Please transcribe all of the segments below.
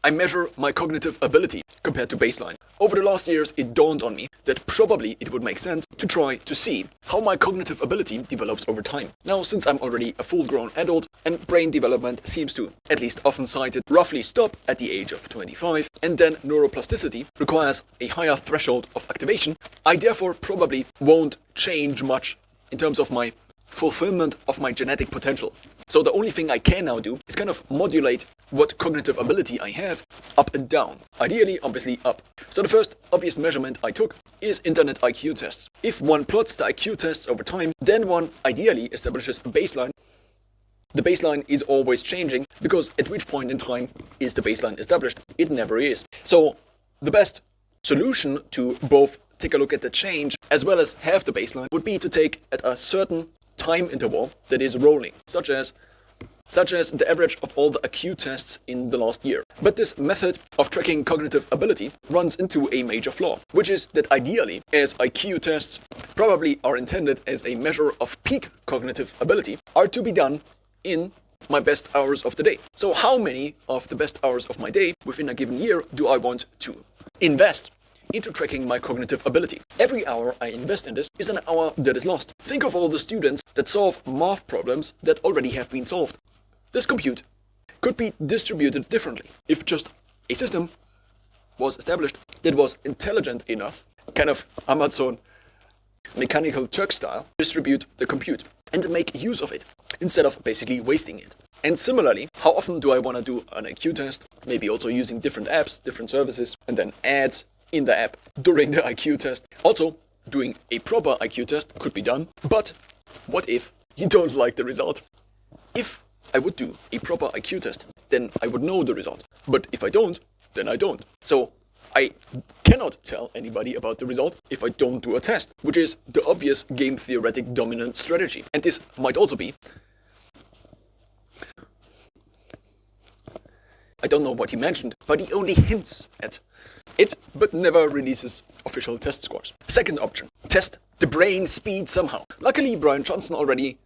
I measure my cognitive ability compared to baseline. Over the last years, it dawned on me that probably it would make sense to try to see how my cognitive ability develops over time. Now, since I'm already a full-grown adult and brain development seems to, at least often cited, roughly stop at the age of 25, and then neuroplasticity requires a higher threshold of activation, I therefore probably won't change much in terms of my fulfillment of my genetic potential. So the only thing I can now do is kind of modulate what cognitive ability I have up and down. Ideally, obviously up. So the first obvious measurement I took is internet IQ tests. If one plots the IQ tests over time, then one ideally establishes a baseline. The baseline is always changing because at which point in time is the baseline established? It never is. So the best solution to both take a look at the change as well as have the baseline would be to take at a certain time interval that is rolling, such as the average of all the IQ tests in the last year. But this method of tracking cognitive ability runs into a major flaw, which is that ideally, as IQ tests probably are intended as a measure of peak cognitive ability, are to be done in my best hours of the day. So how many of the best hours of my day within a given year do I want to invest into tracking my cognitive ability? Every hour I invest in this is an hour that is lost. Think of all the students that solve math problems that already have been solved. This compute could be distributed differently if just a system was established that was intelligent enough, kind of Amazon Mechanical Turk style, distribute the compute and make use of it instead of basically wasting it. And similarly, how often do I want to do an IQ test? Maybe also using different apps, different services, and then ads in the app during the IQ test. Also, doing a proper IQ test could be done, but what if you don't like the result? If I would do a proper IQ test, then I would know the result. But if I don't, then I don't. So I cannot tell anybody about the result if I don't do a test, which is the obvious game theoretic dominant strategy. And this might also be, I don't know what he mentioned, but he only hints at it, but never releases official test scores. Second option, test the brain speed somehow. Luckily, Brian Johnson already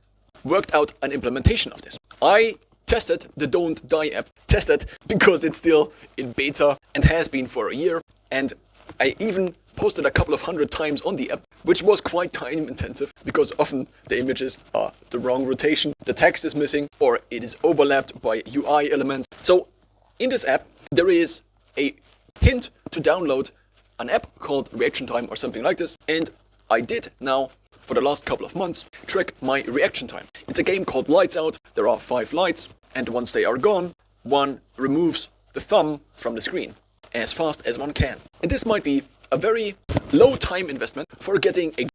worked out an implementation of this. I tested the Don't Die app, tested because it's still in beta and has been for a year, and I even posted a couple of hundred times on the app, which was quite time intensive because often the images are the wrong rotation, the text is missing, or it is overlapped by UI elements. So in this app, there is a hint to download an app called Reaction Time or something like this, and I did now for the last couple of months track my reaction time. It's a game called Lights Out. There are 5 lights, and once they are gone, one removes the thumb from the screen as fast as one can. And this might be a very low time investment for getting a